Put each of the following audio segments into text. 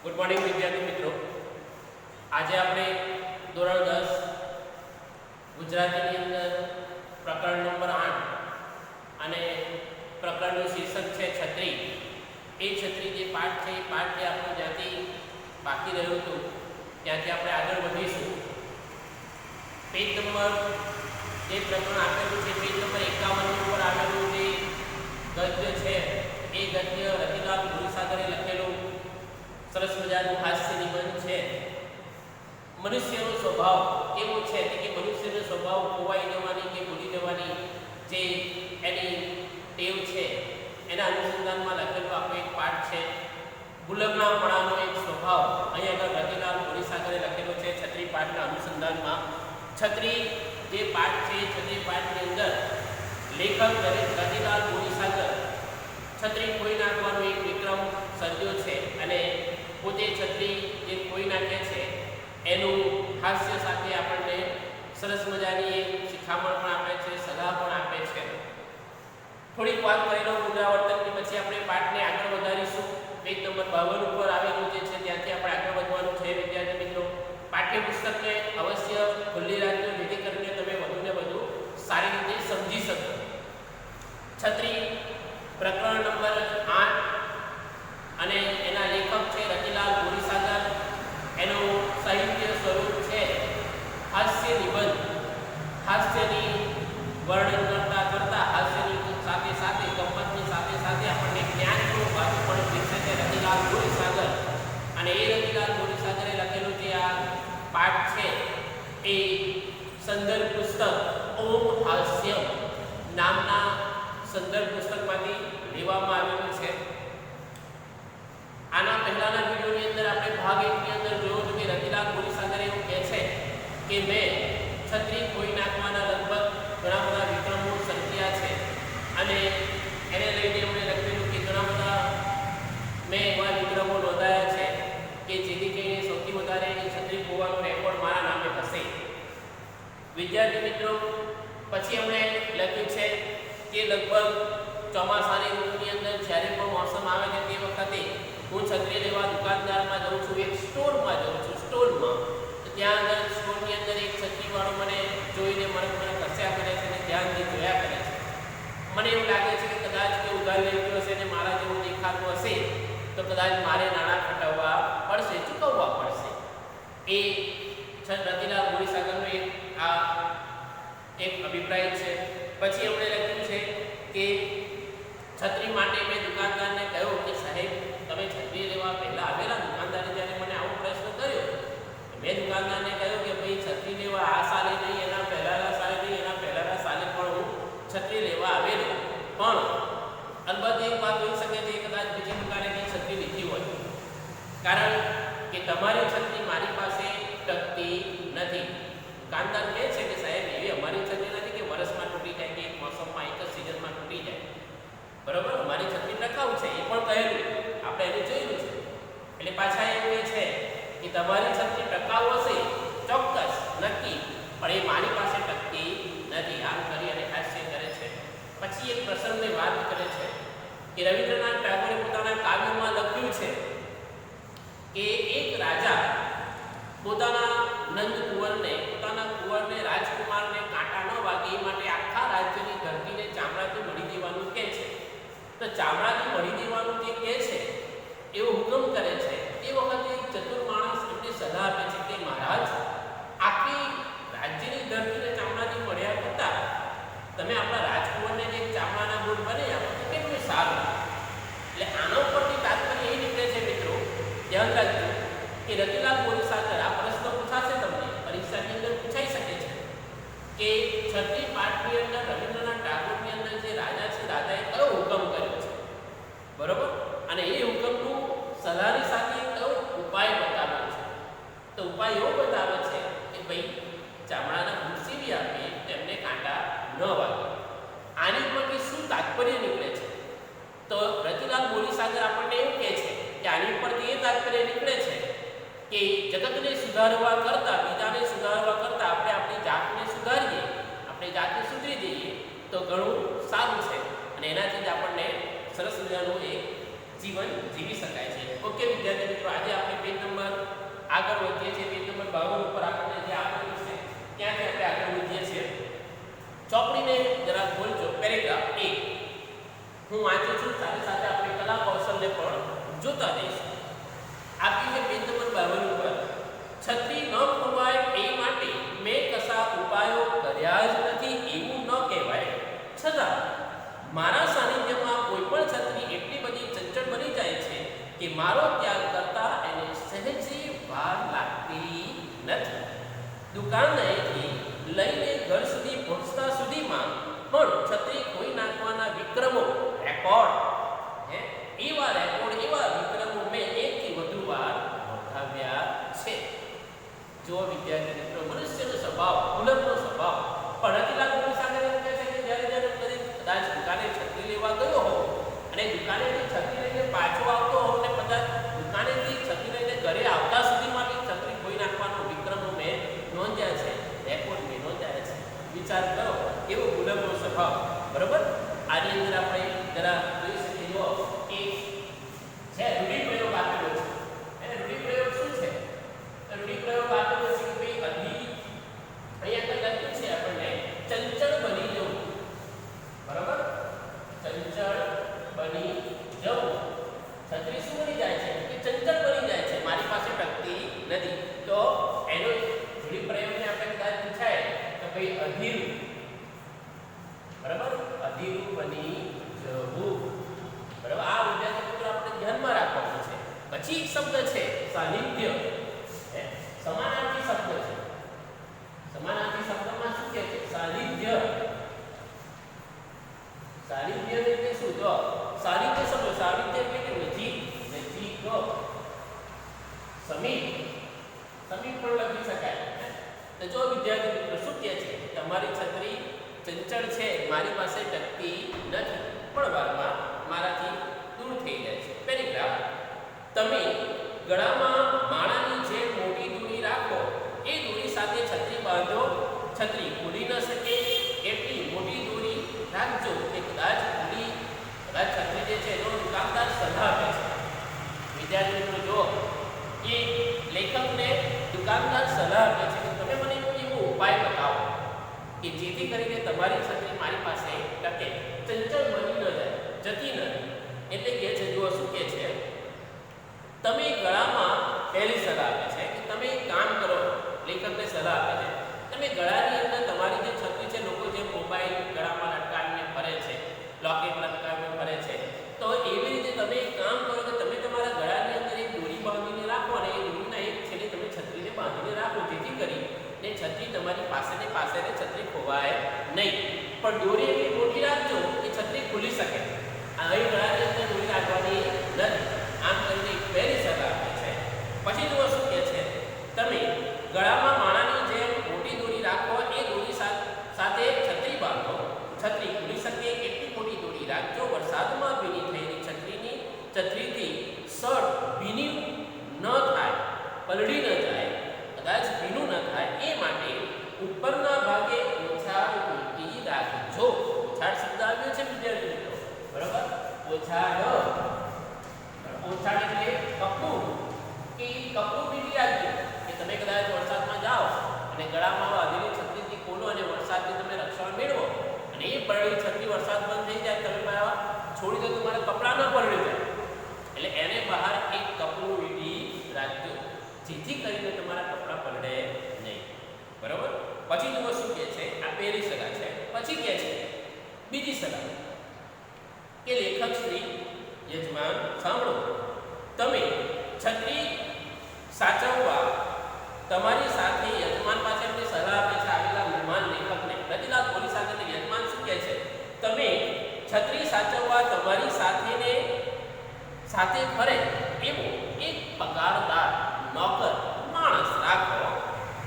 Good morning વિદ્યાર્થી મિત્રો, આજે આપણે ધોરણ 10 ગુજરાતીની અંદર પ્રકરણ નંબર 8 અને પ્રકરણનું શીર્ષક છે છત્રી. એ છત્રી જે પાઠ છે એ પાઠ જે આપણું જ્યાંથી બાકી રહ્યું હતું ત્યાંથી આપણે આગળ વધીશું. પેજ નંબર જે પ્રકરણ આપેલું છે પેજ નંબર 51 ઉપર આવેલું જે ગદ્ય છે એ ગદ્ય રતિલાલ ગુરુસાગરે લખેલું સરસ મજાનું હાસ્ય નિબંધ છે. મનુષ્યનો સ્વભાવ એવો છે કે મનુષ્યનો સ્વભાવ ખોવાઈ જવાની કે ભૂલી જવાની જે એની ટેવ છે એના અનુસંધાનમાં લખેલો આપણો એક પાઠ છે. ભૂલકણાપણાનો એક સ્વભાવ અહીંયા આગળ રતિલાલ ગુરુસાગરે લખેલો છે છત્રી પાઠના અનુસંધાનમાં. છત્રી જે પાઠ છે છત્રી પાઠની અંદર લેખક રતિલાલ ગુરુસાગર છત્રી ખોઈ નાખવાનો એક વિક્રમ સર્જ્યો છે અને પોતે છત્રી જે ખોઈ નાખે છે એનું હાસ્ય સાથે આપણને સરસ મજાની એક શિખામણ પણ આપે છે, સલાહ પણ આપે છે. થોડીક વાત કરેલો પુનરાવર્તનની પછી આપણે પાઠને આગળ વધારીશું. પેજ નંબર 52 ઉપર આવેલું જે છે ત્યાંથી આપણે આગળ વધવાનું છે. વિદ્યાર્થી મિત્રો, પાઠ્યપુસ્તકને અવશ્ય ખુલ્લી રાખજો જેથી કરીને તમે વધુને વધુ સારી રીતે સમજી શકો. છત્રી પ્રકરણ નંબર 8 અને એના લેખક છે રતિલાલ ગુરુસાગર. એનું સાહિત્ય સ્વરૂપ છે હાસ્ય નિબંધ. હાસ્યની વર્ણન કરતા હાસ્યની સાથે સાથે ગમ્મતની સાથે સાથે આપણને જ્ઞાનનું બાજુ પણ શીખે છે રતિલાલ ગુરુસાગર. અને એ રતિલાલ ગુરુસાગરે લખેલું જે આ પાઠ છે એ સંદર્ભ પુસ્તક ઓમ હાસ્યમ નામના સંદર્ભ પુસ્તકમાંથી લેવામાં આવેલું છે. આના પહેલાના વિડિયોની અંદર આપણે ભાગ 1 ની અંદર જોયું હતું કે રતિલાલ ગુરુસાગર એવું કહે છે કે મેં છત્રી ખોઈ નાખવાના લગભગ ઘણા બધા વિક્રમો સર્જ્યા છે અને એને લઈને એમણે લખેલું કે ઘણા બધા મેં એવા વિક્રમો નોંધાયા છે કે જેથી કરીને સૌથી વધારે છત્રી ખોવાનો રેકોર્ડ મારા નામે હશે. વિદ્યાર્થી મિત્રો, પછી એમણે લખ્યું છે કે લગભગ ચોમાસાની ઋતુની અંદર જ્યારે પણ મોસમ આવે છે તે વખતે હું છત્રી લેવા દુકાનદારમાં જાઉં છું, એક સ્ટોરમાં જાઉં છું. સ્ટોરમાં તો ત્યાં આગળ સ્ટોરની અંદર એક છત્રીવાળો મને જોઈને મને કસ્યા કરે છે અને ધ્યાનથી જોયા કરે છે. મને એવું લાગે છે કે કદાચ કે ઉધારી લેવું હશે અને મારા જેવું દેખાતું હશે તો કદાચ મારે નાણાં ખટાવવા પડશે, ચૂકવવા પડશે. એ રતિલાલ ગુરુસાગરનો એક અભિપ્રાય છે. પછી એમણે લખ્યું છે કે છત્રી માટે મેં દુકાનદારને કહ્યું કે સાહેબ, તમે છત્રી લેવા પહેલાં આવેલા દુકાનદારે જ્યારે મને આવો પ્રશ્ન કર્યો મેં દુકાનદારને કહ્યું કે ભાઈ છત્રી લેવા આ સાલે નહીં, એના પહેલાના સાલે નહીં, એના પહેલાના સાલે પણ હું છત્રી લેવા આવેલો. પણ અલબત્ત એક વાત હોઈ શકે છે કદાચ બીજી દુકાનેથી છત્રી લીધી હોય, કારણ કે તમારી છત્રી મારી પાસે ટકતી નથી. દુકાનદાર કહે છે કે સાહેબ, એવી અમારી છત્રી નથી કે વર્ષમાં તૂટી જાય કે એક મોસમમાં એક જ સિઝનમાં તૂટી જાય. બરાબર, અમારી છત્રી ટકાઉ છે એ પણ કહેલું, આપણે એને જોયેલું છે. એટલે પાછા એવું કહે છે કે તમારી છત્રી ટકાઉ હશે ચોક્કસ નક્કી, પણ એ મારી પાસે ટકતી નથી. આમ કરી અને હાસ્ય કરે છે. પછી એક પ્રસંગની વાત કરે છે કે રવિન્દ્રનાથ ટાગોરે પોતાના કાવ્યમાં લખ્યું છે કે એક રાજા પોતાના નંદકુંવરને રાજકુમારને કાંટા ન વાગે એ માટે આખા રાજ્યની ધરતીને ચામડાથી મળી દેવાનું કહે છે. તો ચામડાથી મળી દેવાનું જે કહે છે એવો હુકમ કરે છે. એ વખતે એક ચતુર માણસ એમને સલાહ આપે છે કે મહારાજ, આખી રાજ્યની ધરતીને ચામડાથી મળ્યા કરતા તમે આપણા રાજકુમારને જે ચામડાના બૂટ બને આપો તો કેટલું સારું. એટલે આના ઉપરથી તાત્પર્ય એ નીકળે છે મિત્રો, ધ્યાન રાખજો કે રતિલાલ ગુરુસાગર, આ પ્રશ્ન પૂછાશે તમને પરીક્ષાની અંદર પૂછાઈ શકે છે કે છત્રી પાઠની અંદર રવિન્દ્રનાથ ટાગોરની અંદર જે રાજા છે રાજાએ કયો હુકમ કર્યો છે, બરોબર, અને એ હુકમનું સલાહની સાથે કયો ઉપાય બતાવ્યો છે. તો ઉપાય એવો બતાવે છે કે ભાઈ ચામડાના બૂટ સીવી આપે તેમને કાંટા ન વાગે. આની ઉપરથી શું તાત્પર્ય નીકળે છે? તો રતિલાલ ગુરુસાગર આપણને એવું કહે છે કે આની ઉપરથી એ તાત્પર્ય નીકળે છે કે જગતને સુધારવા કરતાં, બીજાને સુધારવા કરતાં આપણે આપણી જાતને સુધારીએ, આપણે જાતને સુધરી જઈએ તો ઘણું સારું છે. અને એનાથી જ આપણને સરસ મજાનું એક જીવન જીવી શકાય છે. ઓકે વિદ્યાર્થી મિત્રો, આજે આપણે પેજ નંબર આગળ વધીએ છીએ. પેજ નંબર 52 ઉપર આપણને જે આપેલું છે ત્યાંથી આપણે આગળ વધીએ છીએ. ચોપડીને જરા ખોલજો. પેરેગ્રાફ 1 હું વાંચું છું, સાથે સાથે આપણે કલા કૌશલ્ય પણ જોતા રહીશું. આપ્યું છે પેજ નંબર 52 ઉપર, છત્રી ન ખોવાય એ માટે મેં કશા ઉપાયો કર્યા જ નથી એવું ન કહેવાય, છતાં મારા સાનિધ્યમાં કોઈ પણ છત્રી એટલી બધી ચંચળ બની જાય છે કે મારો ત્યાગ કરતા એને સહેજે વાર લાગતી નથી. દુકાનેથી લઈને ઘર સુધી પહોંચતા સુધીમાં પણ છત્રી ખોઈ નાખવાના વિક્રમો રેકોર્ડ એવા વિક્રમો મેં એકથી વધુ વાર નોંધાવ્યા છે. જો વિદ્યાર્થી મિત્રો, મનુષ્યનો સ્વભાવ, ઉલટનો સ્વભાવ. ભણેલા ગુરુ સાથે એવું કહે છે કે જ્યારે કદાચ દુકાને છત્રી લેવા ગયો હો અને દુકાનેથી છત્રી લઈને પાછો આવતો હો અને કદાચ દુકાનેથી છત્રી લઈને ઘરે આવતા સુધીમાં બી છત્રી ખોઈ નાખવાનો વિક્રમો મેં નોંધ્યા છે, રેકોર્ડ મેં નોંધ્યા છે. વિચાર કરો, એવો ગુલામનો સ્વભાવ. બરોબર, આની અંદર આપણે જરા જોઈ શકીએ. જો એક છે રૂઢિપ્રયોગ આપેલો છે. અને રૂઢિપ્રયોગ શું છે? રૂઢિપ્રયોગ આપેલો છે કે ભાઈ અહીંયા લખ્યું છે આપણને ચંચળ બની જવું. બરાબર, ચંચળ બની જવું. છત્રી શું બની જાય છે? કે ચંચળ બની જાય છે, મારી પાસે ટકતી નથી. તો એનો રૂઢિપ્રયોગને આપણે કદાચ પૂછાય તો ભાઈ અધીરું. બરાબર, અધીરું બની જવું. બરાબર, આ વિદ્યાર્થી મિત્રો આપણે ધ્યાનમાં રાખવાનું છે. પછી એક શબ્દ છે સાનિધ્ય. સમાનાર્થી શબ્દ છે. સમાનાર્થી શબ્દમાં શું કહે છે? સાનિધ્ય. સાનિધ્ય એટલે શું? જો સાનિધ્ય શબ્દ, સાનિધ્ય એટલે કે નજીક, નજીક. સમીપ, સમીપ પણ લખી શકાય. તો જો વિદ્યાર્થી મિત્રો શું કહે છે? તમારી છત્રી ચંચળ છે, મારી પાસે ટકતી નથી, પણ વારમાં મારાથી દૂર થઈ જાય છે. પેરેગ્રાફ, તમે ગળામાં માળાની જે મોટી દોરી રાખો એ દોરી સાથે છત્રી બાંધો. છત્રી ખુલી ન શકે એટલી મોટી દોરી રાખજો કે કદાચ છત્રી જે છે એનો દુકાનદાર સલાહ આપે છે. વિદ્યાર્થી મિત્રો જો એ લેખકને દુકાનદાર સલાહ આપે છે કે તમે મને કોઈ એવો ઉપાય બતાવો કે જેથી કરીને તમારી છત્રી મારી પાસે ટકે, ચંચળ બની ન જાય, જતી નથી. એટલે કે છે, જુઓ શું કે છે, તમે ગળામાં પહેલી સલાહ આપે છે કે તમે એક કામ કરો. લેખકને સલાહ આપે છે, તમે ગળાની અંદર તમારી જે છત્રી છે, લોકો જે મોબાઈલ ગળામાં લટકાવીને ફરે છે, લોકેટ લટકાવીને ફરે છે, તો એવી રીતે તમે એક કામ કરો કે તમે તમારા ગળાની અંદર એક દોરી બાંધીને રાખો અને એ દોરીના એક છેડે તમે છત્રીને બાંધીને રાખો, જેથી કરીને છત્રી તમારી પાસે ને છત્રી ખોવાય નહીં. પણ દોરી એટલી મોટી રાખજો કે છત્રી ખુલી શકે. અહીં ગળાની અંદર દોરી રાખવાની નથી. આમ કરીને એક પહેલી સલાહ આપે છે. પછી જુઓ શું કહે છે, તમે ગળામાં માળાની જેમ મોટી દોરી રાખો, એ દોરી સાથે છત્રી બાંધો. છત્રી ખુલી શકે એટલી મોટી દોરી રાખજો. વરસાદમાં ભીની થયેલી છત્રીથી શર્ટ ભીની ન થાય, પલળી ન જાય, કદાચ ભીનું ન થાય એ માટે ઉપરના ભાગે ઓછાળ મૂકી રાખજો. ઓછાળ શબ્દ આવ્યો છે વિદ્યાર્થી મિત્રો. બરાબર, ઓછાળ એટલે કપડું, કે કપડું ભીની રાખજો કે તમે કદાચ વરસાદમાં જાઓ અને ગળામાં બાંધેલી છત્રીથી ખોલો અને વરસાદથી તમે રક્ષણ મેળવો અને એ પલળી છત્રી વરસાદ બંધ થઈ જાય, તમે છોડી દો, તમારા કપડાં ન પલળી જાય. એટલે એને બહાર એક કપડું વીટી રાખજો, જેથી કરીને તમારા કપડાં પલળે નહીં. બરાબર, પછી જુઓ શું કહે છે. આ પહેલી સલાહ છે. પછી કહે છે બીજી સલાહ કે લેખક શ્રી યજમાન સાંભળો, તમે છત્રી સાચવવા તમારી સાથે યજમાન પાસે એમની સલાહ આપે છે. આવેલા મહેમાન લેખકને રતિલાલ પોલીસ સાથે યજમાન શું કહે છે, તમે છત્રી સાચવવા તમારી સાથે ફરે એવો એક પગારદાર નોકર માણસ રાખો.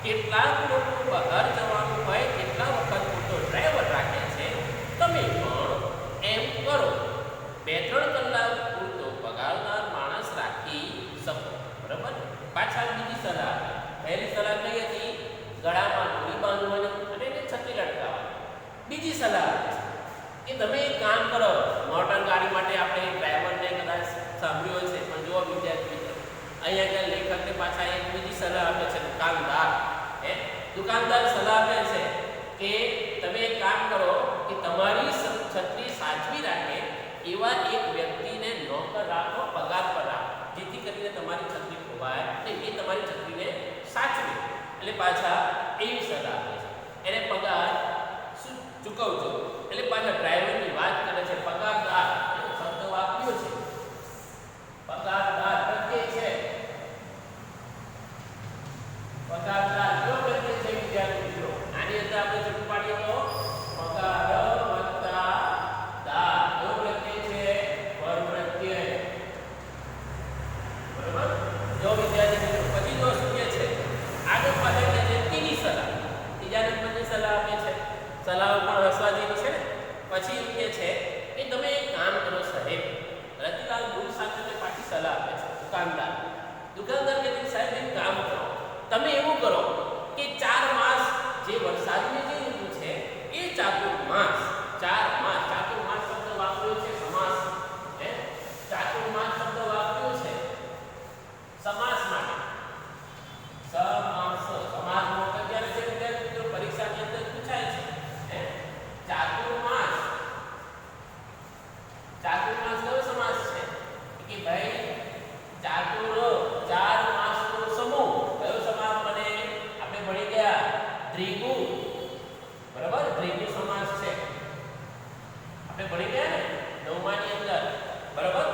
કેટલાક લોકો બહાર જવાનું હોય, કેટલા વખત મોટો ડ્રાઈવર રાખે છે, તમે પણ એમ કરો. 2-3 કલાક પૂરતો પગારદાર માણસ રાખી શકો. બરાબર, પાછા બીજી સલાહ. પહેલી સલાહ કઈ હતી? ગળામાં દોરી બાંધવાની અને એને છત્રી લટકાવવાની. બીજી સલાહ કે તમે એક કામ કરો, મોટર ગાડી માટે આપણે ડ્રાઈવરને કદાચ એવા એક વ્યક્તિને નોકર રાખો, પગાર પર રાખો, જેથી કરીને તમારી છત્રી ખોવાય નહીં, એ તમારી છત્રીને સાચવે. એટલે પાછા એવી સલાહ આપે છે. એને પગાર શું ચૂકવજો. એટલે પાછા ડ્રાઈવરની વાત કરે છે. પગારદાર શબ્દ વાપર્યો છે. પગારદાર પ્રત્યય છે. પગારદાર કયો પ્રત્યય છે વિદ્યાર્થી મિત્રો? આની અંદર આપણે જોડું પાડીએ તો પગાર વત્તા દાર કયો પ્રત્યય છે? પર પ્રત્યય. બરાબર? જો વિદ્યાર્થી મિત્રો પછી જો શું કહે છે? આગળ પાછળ કહે છે ત્રીજી સલાહ. ત્રીજા નંબરની સલાહ આપે છે. સલાહ પણ હસવા જેવી છે ને. પછી એમ કહે છે કે તમે એક કામ કરો સાહેબ. રતિલાલ ગુરુ સાથે પાછી સલાહ આપે છે દુકાનદાર. દુકાનદાર કહે છે સાહેબ એક કામ કરો, તમે એવું કરો કે 4 માસ જે વરસાદની જે ઋતુ છે એ ચાતુર્માસ, 4 માસ, ચાતુર્માસ શબ્દ વાપર્યો છે સમાસ. ચાતુર્માસ શબ્દ વાપર્યો છે સમાસ માટે. સમાસનો અત્યારે છે વિદ્યાર્થી મિત્રો પરીક્ષાની અંદર પૂછાય છે. ચાતુર્માસ, ચાતુર્માસ કયો સમાસ છે? કે ભાઈ ચાતુર 4 માસનો સમૂહ કયો સમાસ બને? આપણે ભણી ગયા દ્વિગુ. બરાબર? દ્વિગુ સમાસ છે. આપણે ભણી ગયા ને 9મા ની અંદર. બરાબર?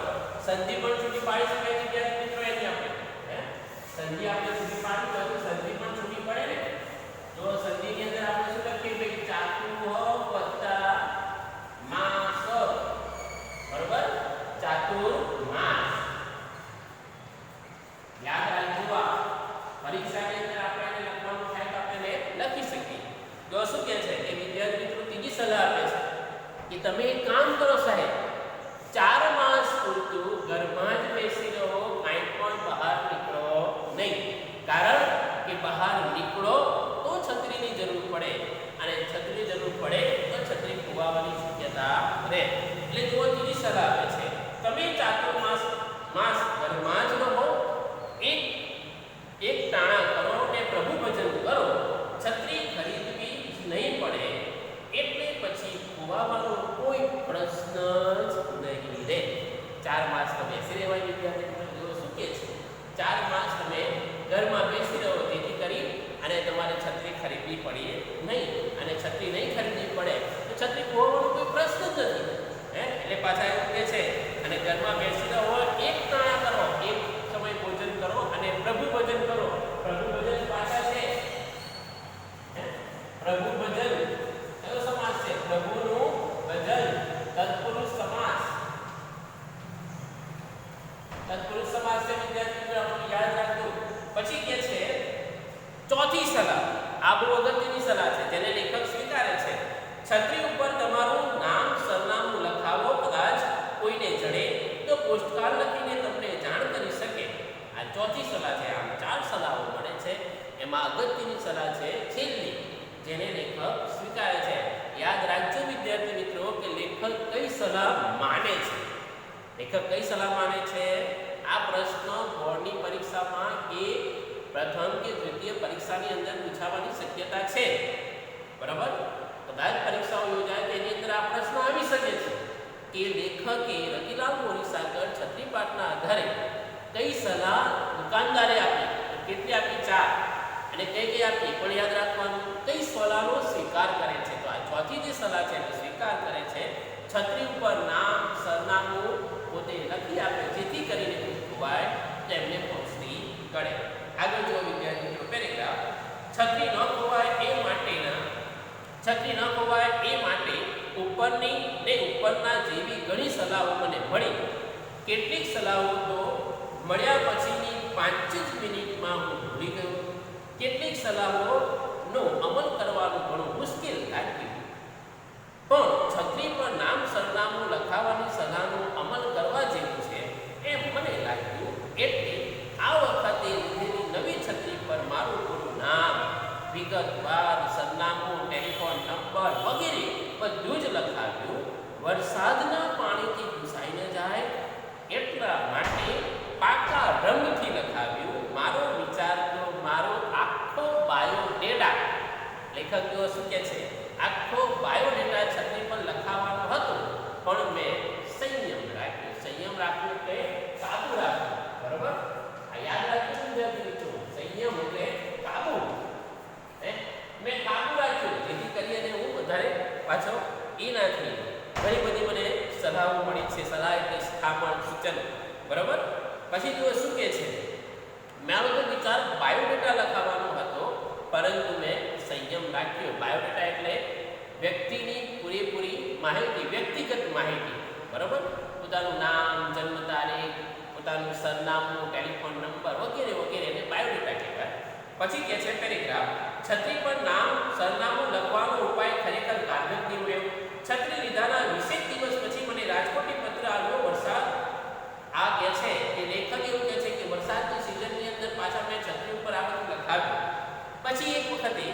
સંધિ પણ છૂટી પાડી શકાય વિદ્યાર્થી મિત્રો એની આપણે. સંધિ આપણે છૂટી પાડી તો સંધિ પણ છૂટી પડે ને. તો સંધિની અંદર આપણે શું લખીએ ભાઈ? ચાતુર વત્તા માસ. બરાબર? ચાતુર્માસ. યાદ રાખજો. પરીક્ષાની અંદર આપણે એને લખવાનું થાય તો આપણે લખી શકીએ. જો શું કહે છે કે વિદ્યાર્થી મિત્રો ત્રીજી સલાહ આપે છે કે તમે એક કામ કરો સાહેબ, 4 માસ પૂરતું ઘરમાં જ બેસી રહો, કાંઈ પણ બહાર નીકળો નહીં. કારણ કે બહાર નીકળો તો છત્રીની જરૂર પડે, અને છત્રીની જરૂર પડે તો છત્રી ખોવાવાની શક્યતા રહે. એટલે જો ત્રીજી સલાહ આપે છે તમે ચાતુર્માસ ઘરમાં જ રહો, એક ટાણા કરો ને પ્રભુ ભજન કરો, છત્રી ખરીદવી નહીં પડે, એટલે પછી ખોવાવાનો કોઈ પ્રશ્ન જ નહીં રહે. 4 માસ તમે બેસી રહેવાય વિદ્યાર્થી મિત્રો. શું કહે છે? 4 માસ તમે ઘરમાં બેસી રહો, જેથી કરી અને તમારે છત્રી ખરીદવી પડે નહીં. અને છત્રી નહીં ખરીદવી પડે તો છત્રી ખોવાનો કોઈ પ્રશ્ન જ નથી. એટલે પાછા એવું કહે છે અને ઘરમાં બેસી રહો, એક ટાણા કરો, એક સમય ભોજન કરો અને પ્રભુ ભજન કરો. પ્રભુ ભજન પાછા છે પ્રભુ ભજન કયો સમાસ છે? પ્રભુનું ભજન. તત્પુરુષ સમાસ. તત્પુરુષ સમાસ છે વિદ્યાર્થી મિત્રો, આપણે યાદ રાખજો. પછી કે છે ચોથી સલાહ, આ બહુ અગત્યની સલાહ છે જેને લેખક સ્વીકારે છે. છત્રી ઉપર તમારું નામ સરનામું લખાવો, કદાચ કોઈને જડે તો પોસ્ટકાર્ડ લખીને તમને જાણ કરી શકે. આ ચોથી સલાહ છે. આમ 4 સલાહો મળે છે, એમાં અગત્યની સલાહ છે છેલ્લી, જેને લેખક સ્વીકારે છે. યાદ રાખજો વિદ્યાર્થી મિત્રો કે લેખક કઈ સલાહ માને છે. લેખક કઈ સલાહ માને છે? આ પ્રશ્ન બોર્ડની પરીક્ષામાં કે પ્રથમ કે દ્વિતીય પરીક્ષાની અંદર પૂછાવાની શક્યતા છે. બરાબર? કદાચ પરીક્ષાઓ યોજાય તેની અંદર આ પ્રશ્ન આવી શકે છે કે લેખકે રતિલાલ મોરીસાગર છત્રીપાઠના આધારે કઈ સલાહ દુકાનદારે આપી? કેટલી આપી? 4. અને કઈ આપી? પણ યાદ રાખવાનું કઈ સલાહનો સ્વીકાર કરે છે. તો આ ચોથી જે સલાહ છે એનો સ્વીકાર કરે છે. છત્રી ઉપર નામ સરનામું પોતે લખી આપે, જેથી કરીને ખોવાય તેમને પહોંચતી કરે. આગળ જો વિદ્યાર્થી મિત્રો પેરેગ્રાફ. છત્રી ન ખોવાય એ માટે ઉપરના જેવી ઘણી સલાહો મને મળી. કેટલીક સલાહો તો મળ્યા પછીની 5 જ મિનિટમાં હું ભૂલી ગયો. કેટલીક સલાહોનો અમલ કરવાનું ઘણું મુશ્કેલ લાગ્યું. પણ છત્રી પર નામ સરનામું લખાવવાની સલાહનો અમલ કરવા જેવું છે એમ મને લાગ્યું. એટલે આ વખતે લીધેલી નવી છત્રી પર મારું પૂરું નામ, વિગતવાર સરનામું, ટેલિફોન નંબર વગેરે બધું જ લખાવ્યું. વરસાદના પાણીથી ભૂસાઈ ન જાય એટલા માટે પાકા રંગથી લખાવ્યું. મારો વિચાર તો મારો આખો બાયોડેટા, લેખક જો શું કહે છે, આખો બાયોડેટા છત્રી પર લખાવવાનો હતો, પણ મેં સંયમ નિયમ એટલે કાબુ. મેં કાબુ રાખ્યો જેથી કરીને હું વધારે પાછો એ ના થઈ. ઘણી બધી મને સલાહો મળી છે. સલાહ એટલે સ્થાપન સૂચન, બરાબર. પછી જુઓ શું કહે છે, મારો તો વિચાર બાયોડેટા લખાવવાનો હતો, પરંતુ મેં સંયમ રાખ્યો. બાયોડેટા એટલે વ્યક્તિની પૂરેપૂરી માહિતી, વ્યક્તિગત માહિતી, બરાબર. પોતાનું નામ, જન્મ તારીખ, પોતાનું સરનામું, ટેલિફોન નંબર વગેરે વગેરેને બાયોડેટા કહેવાય. પછી કહે છે પેરેગ્રાફ, છત્રી પર નામ સરનામું લખવાનો ઉપાય ખરેખર કારગર નીવડ્યો. છત્રી લીધાના 20 દિવસ પછી મને રાજકોટથી પત્ર આવ્યો. વરસાદ આ કહે છે કે લેખક એવું કહે છે કે વરસાદની સિઝનની અંદર પાછા મેં છત્રી ઉપર આ બધું લખાવ્યું. પછી એક વખતે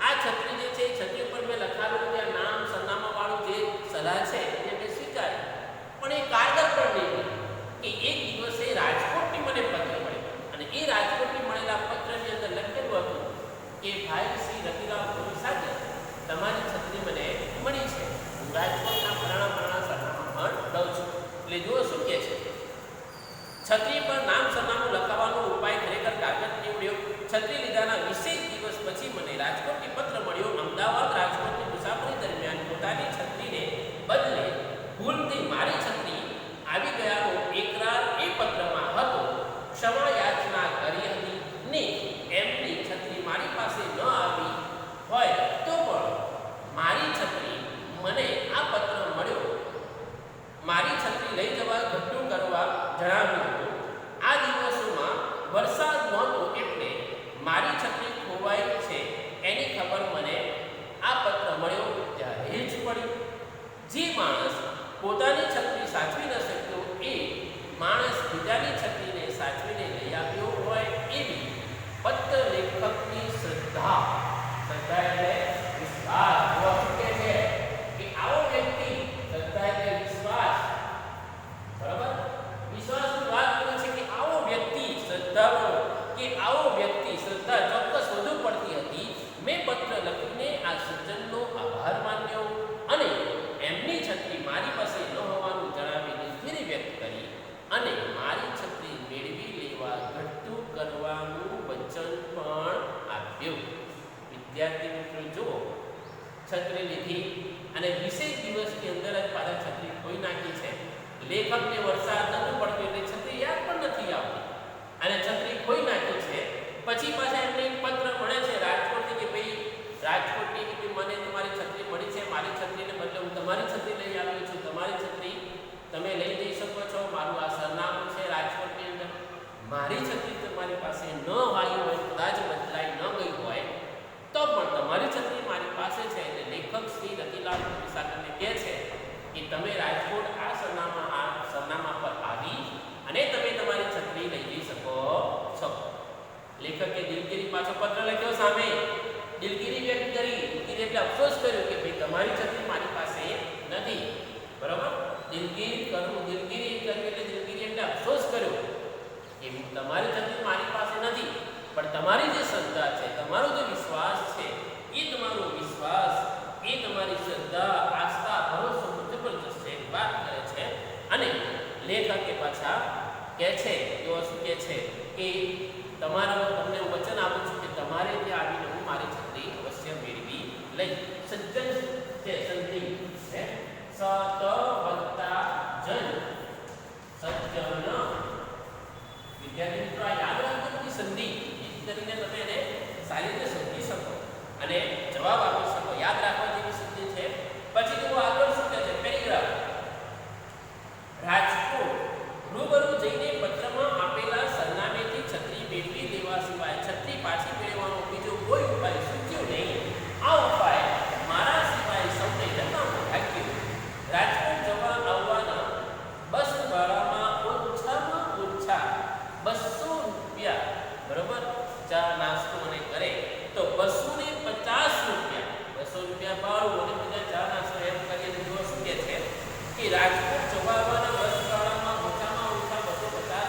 આ છત્રી જે છે છત્રી ઉપર મેં લખાવેલું ત્યાં નામ સરનામા વાળું જે સલાહ છે એને મેં સ્વીકારી, પણ એ કારગર પણ નહીં કે એક દિવસે રાજકોટથી મને પત્ર મળ્યો અને એ રાજકોટથી મળેલા પત્રની અંદર લખેલું હતું કે ભાઈ શ્રી રતિલાલ ગોરી સાથે તમારી છત્રી મને મળી છે. હું રાજકોટના ફલાણા સરનામા પણ દઉં છું. એટલે જુઓ શું કહે છે, છત્રી પર નામ સરનામું લખાવવાનો ઉપાય ખરેખર કારગર નીવડ્યો. છત્રી લીધાના 20 દિવસ પછી મને રાજકોટથી પત્ર મળ્યો. અમદાવાદ રાજકોટની મુસાફરી દરમિયાન પોતાની છત્રીને બદલે ભૂલથી મારી છત્રી આવી ગયાનો એકરાર એ પત્રમાં હતો. ક્ષમા યાચના કરી હતી ને એમની છત્રી મારી પાસે ન આવી હોય તો પણ મારી છત્રી મને આ પત્ર મળ્યો. મારી છત્રી લઈ જવા ઘટનું કરવા જણાવ્યું હતું. આ દિવસોમાં વરસાદ નહોતો એટલે મારી છત્રી ખોવાઈ છે એની ખબર મને આ પત્ર મળ્યો ત્યારે જ પડી. જે માણસ પોતાની છત્રી સાચવી ન શક્યો એ માણસ બીજાની છત્રીને સાચવીને લઈ આવ્યો હોય એવી પત્ર લેખકની શ્રદ્ધા. શ્રદ્ધા એટલે વિશ્વાસ. કે છે કે આવો વ્યક્તિ, શ્રદ્ધા એટલે વિશ્વાસ, બરાબર. વિશ્વાસની વાત કરે છે કે આવો વ્યક્તિ શ્રદ્ધાળુ કે આવો વ્યક્તિ શ્રદ્ધા ચોક્કસ વધુ પડતી હતી. મેં પત્ર લખીને આ સજ્જનનો આભાર માન્યો અને એમની છત્રી મારી પાસે ન હોવાનું જણાવી દિલગીરી વ્યક્ત કરી અને મારી છત્રી મેળવી લેવા ઘટતું કરવાનું વચન પણ આપ્યું. વિદ્યાર્થી મિત્રો જુઓ, છત્રી લીધી અને 20 દિવસની અંદર જ પાછા છત્રી ખોઈ નાખી છે. લેખકને વરસાદ નથી પડતો એટલે છત્રી યાદ પણ નથી આવતી અને છત્રી ખોઈ નાખી છે. પછી પાછા એમને પત્ર મળે છે રાજકોટથી કે ભાઈ રાજકોટની કે મને તમારી છત્રી મળી છે. મારી છત્રીને બદલે હું તમારી છત્રી લઈ આવ્યો છું. તમારી છત્રી તમે લઈ જઈ શકો છો. મારું આ સરનામું છે રાજકોટની અંદર. મારી છત્રી તમારી પાસે ન આવી હોય, કદાચ બદલાઈ ન ગઈ હોય તો પણ તમારી છત્રી મારી પાસે છે. એટલે લેખક શ્રી રતિલાલ સાગરને કહે છે કે તમે રાજકોટ આ સરનામા પર આવી અને તમે તમારી છત્રી લઈ જઈ શકો છો. લેખકે દિલગીરી પાછો પત્ર લખ્યો, સામે દિલગીરી વ્યક્ત કરી. દિલગીરી એટલે અફસોસ કર્યો કે ભાઈ તમારી છત્રી મારી પાસે નથી, બરાબર. દિલગીરી એટલે દિલગીરી એટલે અફસોસ કર્યો કે તમારી છત્રી મારી પાસે નથી, પણ તમારી જે શ્રદ્ધા છે, તમારો જે વિશ્વાસ છે, એ તમારો વિશ્વાસ, એ તમારી શ્રદ્ધા, આસ્થા, ભરોસો જબરજસ્ત છે વાત કરે છે. અને લેખકે પાછા કહે છે, એવો શું કહે છે કે તમને હું વચન આપું છું કે તમારે ત્યાં આવીને હું મારી છત્રી અવશ્ય મેળવી લઈ. સજ્જન છે, સંધિ છે, સત વત્તા જન, સજ્જન. વિદ્યાર્થી મિત્રો આ યાદ રાખજો બધી સંધિ, જેથી કરીને તમે એને સારી રીતે સમજી શકો અને જવાબ આપી શકો. યાદ રાખવા જેવી સંધિ છે. પછી તો આગળ શું કહે છે પેરેગ્રાફ, રાજકોટ રૂબરૂ જઈને પત્રમાં આપેલા સરનામેથી છત્રી મેળવી લેવા સિવાય છત્રી પાછી મેળવવાનો બીજો કોઈ ઉપાય સૂચ્યો નહીં. આ ઉપાય મારા સિવાય સૌને જણાવવું ભાગ્યું. રાજકોટ જવા આવવાના બસ ભાડામાં ઓછામાં ઓછા 200 રૂપિયા, બરોબર. ચા નાસ્તો અને કરે તો 250 રૂપિયા, 200 રૂપિયા ભાડું અને બીજા ચા નાસ્તો એમ કરીએ તો શું કહે છે કે રાજકોટ જવા આવવાના બસ ભાડામાં ઓછામાં ઓછા 250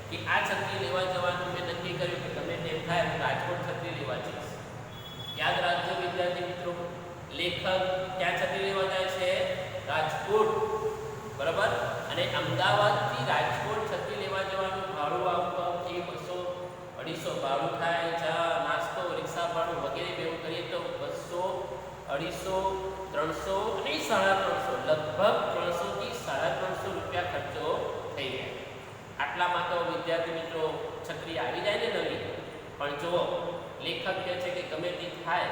કે આ છત્રી લેવા જવાનું મેં નક્કી કર્યું કે ગમે તેમ થાય હું રાજકોટ છત્રી લેવા જઈશ. યાદ રાખજો વિદ્યાર્થી મિત્રો, લેખક ક્યાં છત્રી લેવા જાય છે? રાજકોટ, બરાબર. અને અમદાવાદથી રાજકોટ છત્રી લેવા જવાનું ભાડું આવતું 200 250 ભાડું થાય. ચા નાસ્તો રિક્ષા ભાડું વગેરે ભેગું કરીએ તો 200 250 300 અને 350, લગભગ 300 થી 350 રૂપિયા ખર્ચો થઈ જાય. આટલામાં તો વિદ્યાર્થી મિત્રો છત્રી આવી જાય ને નવી. પણ જુઓ, લેખક કહે છે કે ગમે તે થાય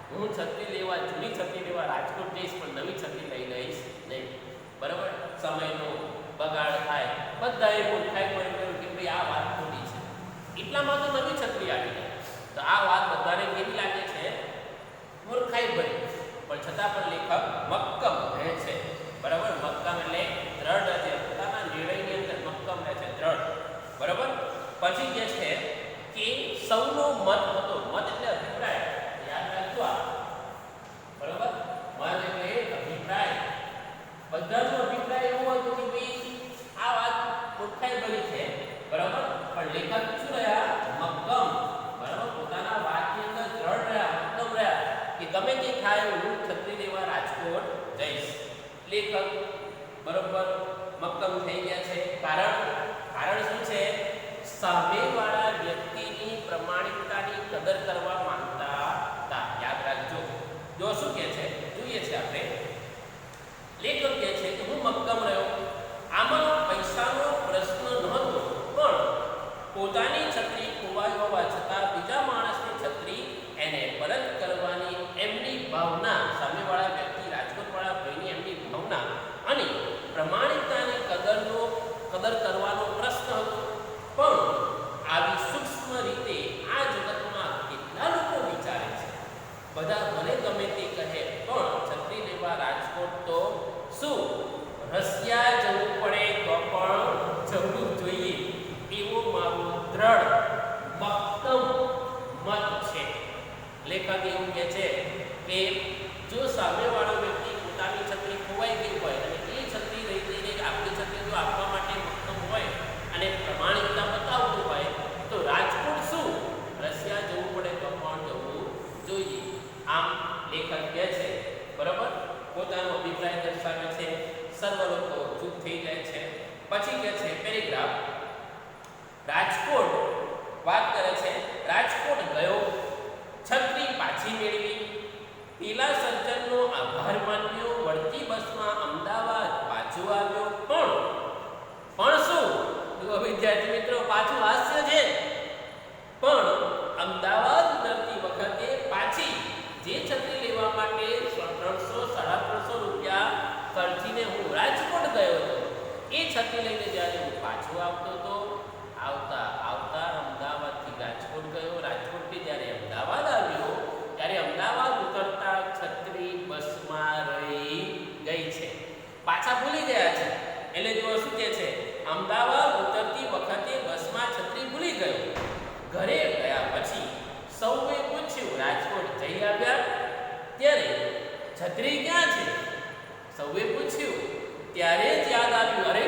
હું છત્રી લેવા, જૂની છત્રી લેવા રાજકોટ જઈશ, પણ નવી છત્રી લઈ લઈશ નહીં. બરાબર, સમયનો બગાડ થાય. બધાએ મૂર્ખાઈ પડ્યું કે ભાઈ આ વાત ખોટી છે. એટલામાં તો નવી છત્રી આવી જાય. તો આ વાત બધાને કેવી લાગે છે? મૂર્ખાઈ ભરી. પણ છતાં પણ લેખક મક્કમ રહે છે. બરાબર, મક્કમ એટલે દ્રઢ છે, પોતાના નિર્ણયની અંદર મક્કમ રહે છે, દ્રઢ. બરાબર. પછી જે છે કે સૌનો મત હતો. મત એટલે અભિપ્રાય, યાદ રાખજો આ. બરાબર, મત એટલે અભિપ્રાય. બધાનો અભિપ્રાય એવો હતો કે ભાઈ આ વાત મૂર્ખાઈ ભરી છે. બરાબર, પણ લેખક શું રહ્યા? મક્કમ. બરાબર, પોતાના વાતની અંદર દ્રઢ રહ્યા, મક્કમ રહ્યા કે ગમે તે થાય હું છત્રી લેવા રાજકોટ જઈશ. લેખક બરોબર મક્કમ થઈ ગયા છે. કારણ શું છે? સામેવાળા વ્યક્તિની પ્રમાણિકતાની કદર કરવા માંગતા હતા. યાદ રાખજો. જો શું કહે છે જોઈએ છે આપણે. લેખક કહે છે કે હું મક્કમ રહ્યો. આમાં પૈસાનો પ્રશ્ન નહોતો, પણ પોતાની છત્રી ખોવાઈ હોવા છતાં બીજા માણસની છત્રી એને પરત કરવાની એમની ભાવના, સામેવાળા વ્યક્તિ રાજકોટવાળા ભાઈની એમની ભાવના અને પ્રમાણિકતાની કદર કરવાનો પ્રશ્ન હતો. પણ આવી સૂક્ષ્મ રીતે આ જગતમાં કેટલા લોકો વિચારે છે? બધા ભલે ગમે તે કહે, પણ છત્રી લેવા રાજકોટ તો શું રશિયા જવું પડે તો પણ જવું જોઈએ, એવો મારો દ્રઢ મક્કમ મત છે. લેખક એવું કહે છે કે જો સામેવાળો વ્યક્તિ પોતાની છત્રી ખોવાઈ ગઈ હોય અને એ છત્રી લઈ જઈને આપણી છત્રી જો આપવા માટે મક્કમ હોય અને પ્રમાણિકતા બતાવતું હોય તો રાજકોટ શું રશિયા જવું પડે તો પણ જવું જોઈએ. આમ લેખક કહે છે. બરાબર, પોતાનો અભિપ્રાય દર્શાવે છે. સર્વ લોકો ચૂપ થઈ જાય છે. પછી કહે છે પેરેગ્રાફ, રાજકોટ વાત કરે છે. રાજકોટ ગયો, છત્રી પાછી મેળવી, પેલા સજ્જનનો આભાર માન્યો, વળતી બસમાં અમદાવાદ પાછો આવ્યો. પણ શું વિદ્યાર્થી મિત્રો, પાછું હાસ્ય છે. પણ અમદાવાદ ઉતરતી વખતે પાછી જે છત્રી લેવા માટે 300-350 રૂપિયા ખર્ચીને હું રાજકોટ ગયો હતો, એ છત્રી લઈને જ્યારે હું પાછો આવતો હતો, આવતા અમદાવાદથી રાજકોટ ગયો, રાજકોટથી જ્યારે અમદાવાદ આવ્યો ત્યારે અમદાવાદ ઉતરતા છત્રી બસમાં રહી ગઈ છે. પાછા ભૂલી ગયા છે. એટલે જો શું કહે છે, અમદાવાદ ઉતરતી વખતે બસમાં છત્રી ભૂલી ગયો. ઘરે ગયા પછી સૌએ પૂછ્યું રાજકોટ જઈ આવ્યા? ત્યારે છત્રી ક્યાં છે? સૌએ પૂછ્યું ત્યારે જ યાદ આવ્યું, અરે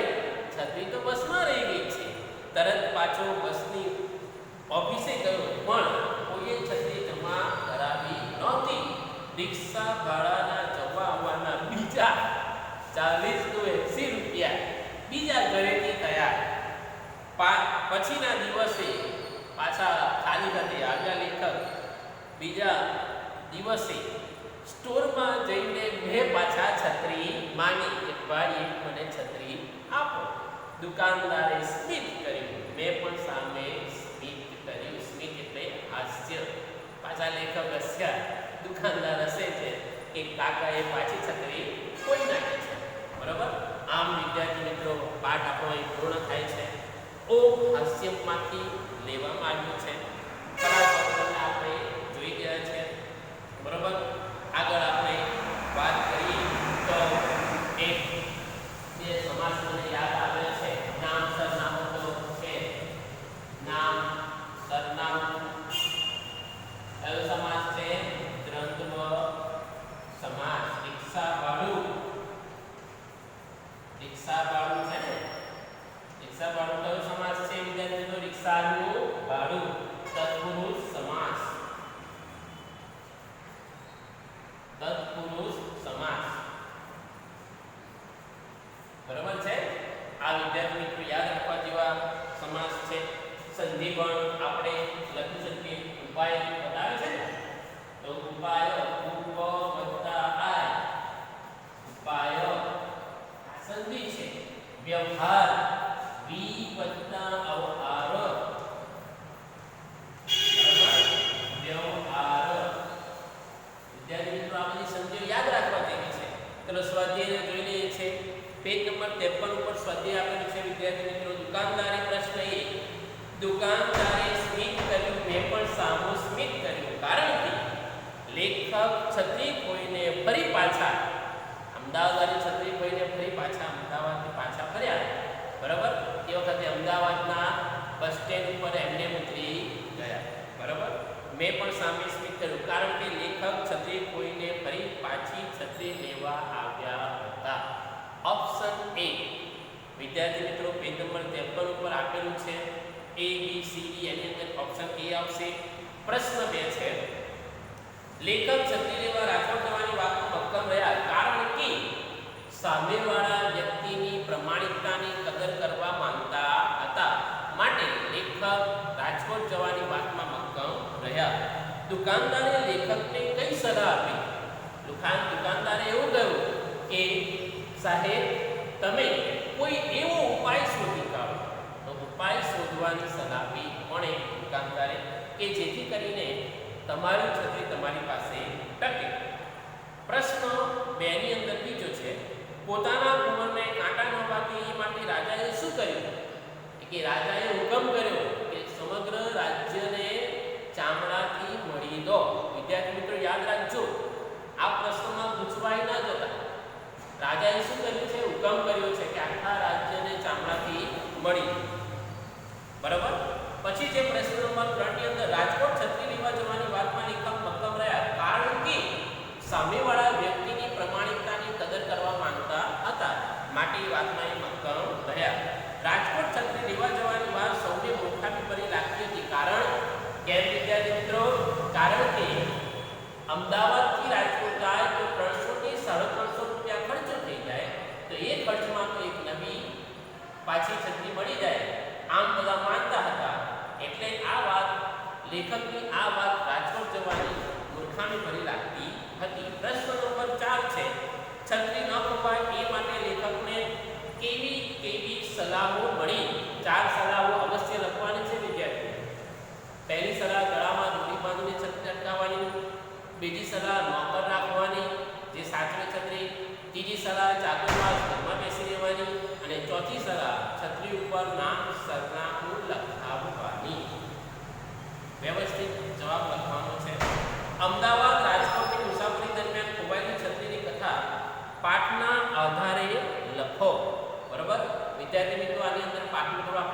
છત્રી તો બસમાં રહી ગઈ છે. તરત પાછો બસની ઓફિસે ગયો, પણ કોઈએ છત્રી જમા કરાવી નહોતી. રિક્ષા ભાડાના જવા આવવાના બીજા 40 તો 80 રૂપિયા બીજા ઘરેથી થયા. પછીના દિવસે પાછા ખાલી હાથે આવ્યા લેખક. બીજા દિવસે સ્ટોરમાં જઈને મેં પાછા છત્રી માંગી કે ભાઈ મને છત્રી આપો. દુકાનદારે સ્મિત કર્યું, મેં પણ સામે સ્મિત કર્યું. સ્મિત એટલે હાસ્ય. પાછા લેખક હસ્યા. દુકાનદાર હસે છે કે કાકાએ પાછી છત્રી કોઈ નાખી છે. બરાબર, આમ વિદ્યાર્થી મિત્રો પાઠ આપણો અહીં પૂર્ણ થાય છે. ઓ હાસ્યમાંથી લેવામાં આવ્યું છે. કલા શબ્દને આપણે જોઈ ગયા છે. બરાબર, આગળ આપણે વાત કરીએ તો એક બે સમાસ મને યાદ આવે છે. નામ સરનામું તો છે. નામ સરનામું કયો સમાસ છે? દ્વંદ્વ સમાસ. રિક્ષા ભાડું છે ને? રિક્ષા ભાડું કયો સમાસ છે વિદ્યાર્થી તત્પુરુષ સમાસ. બરાબર છે. આ વિદ્યાર્થી મિત્રો યાદ રાખવા જેવા સમાસ છે. સંધિ પણ આપણે લખી શકીએ. ઉપાય બતાવે છે ને, તો ઉપાય ઉપ વત્તા આય, ઉપાય સંધિ છે. વ્યવહાર વી વત્તા અવહાર, વ્યવહાર. વિદ્યાર્થી મિત્રો આ બધી સંધિઓ યાદ રાખવા જેવી છે. ચલો સ્વાધ્યાય જોઈ લઈએ છીએ. પેજ નંબર 53 ઉપર સ્વાધ્યાય આપેલું છે. વિદ્યાર્થી મિત્રો દુકાનદારે પ્રશ્ન એ, દુકાનદારે સ્મિત કર્યું, મેં પણ સામું સ્મિત કર્યું, કારણ કે લેખક છત્રી કોઈને ફરી પાછા અમદાવાદની છત્રી કોઈને ફરી પાછા અમદાવાદથી પાછા ફર્યા. બરાબર, એ વખતે અમદાવાદના બસ સ્ટેન્ડ ઉપર એમને ઉતરી ગયા. બરાબર, મેં પણ સામે સ્મિત કર્યું, કારણ કે લેખક છત્રી કોઈને ફરી પાછી છત્રી લેવા આવ્યા હતા. Option A. વિદ્યાર્થી મિત્રો પેજ નંબર 53 ઉપર આપેલું છે. એ બી સી ડી, એની અંદર ઓપ્શન એ આવશે. પ્રશ્ન 2 છે, લેખક છત્રી લેવા રાજકોટ જવાની વાતમાં મક્કમ રહ્યા, કારણ કે સામેવાળા વ્યક્તિની પ્રમાણિકતાની કદર કરવા માંગતા હતા, માટે લેખક રાજકોટ જવાની વાતમાં મક્કમ રહ્યા. દુકાનદારે લેખકને કઈ સલાહ આપી? દુકાનદારે એવું કહ્યું કે સાહેબ, તમે કોઈ એવો ઉપાય શોધી કાઢો. તો ઉપાય શોધવાની સલાહ આપી કોણે? દુકાનદારે, કે જેથી કરીને તમારી છત્રી તમારી પાસે ટકે. પ્રશ્ન 2 ની અંદર બીજો છે, પોતાના કુંવરને કાંટા ન વાગે એ માટે રાજાએ શું કર્યું? કે રાજાએ હુકમ કર્યો કે સમગ્ર રાજ્યને ચામડાથી મળી દો. વિદ્યાર્થી મિત્રો યાદ રાખજો, આ પ્રશ્નમાં પૂછવાય ના જતા. રાજાએ શું કર્યું છે? હુકમ કર્યો છે કે આખા રાજ્યને ચામડાથી મળી. બરાબર. પછી જે પ્રશ્ન નંબર 3 ની અંદર, રાજકોટ છત્રી લેવા જવાની વાતમાં લેખક મક્કમ રહ્યા, કારણ કે સામેવાળા વ્યક્તિની પ્રમાણિકતાની કદર કરવા માંગતા હતા, માટે વાતમાં એ મક્કમ રહ્યા. રાજકોટ છત્રી લેવા જવાની વાત સૌને મૂર્ખામી ભરી લાગતી હતી, કારણ કે વિદ્યાર્થી મિત્રો, કારણ કે અમદાવાદથી રાજકોટ જાય તો 300 થી 350 રૂપિયા ખર્ચો થઈ જાય, તો એ ખર્ચમાં તો એક નવી પાછી છત્રી મળી જાય, આમ બધા માનતા હતા. એટલે આ વાત, લેખકની આ વાત રાજકોટ જવાની મૂર્ખામી ભરી લાગતી હતી. પ્રશ્ન નંબર 4 છે, છત્રી ન ખોવાય એ માટે લેખકને કેવી કેવી સલાહો મળી? 4 સલાહો અવશ્ય લખવાની છે વિદ્યાર્થીઓ. પહેલી સલાહ, ગળામાં દોરી બાંધીને છત્રી અટકાવવાની. બીજી સલાહ, નોકર રાખવાની જે સાચવે છત્રી. ત્રીજી સલાહ, ચાતુર્માસ ઘરમાં બેસી રહેવાની. અને ચોથી સલાહ, છત્રી ઉપર નામ સરનામું લખાવવાની. વ્યવસ્થિત જવાબ લખવાનો છે. અમદાવાદ રાજકોટની મુસાફરી દરમિયાન ખોવાયેલી છત્રીની કથા પાઠના આધારે લખો. બરાબર વિદ્યાર્થી મિત્રો, આની અંદર પાઠ કરવા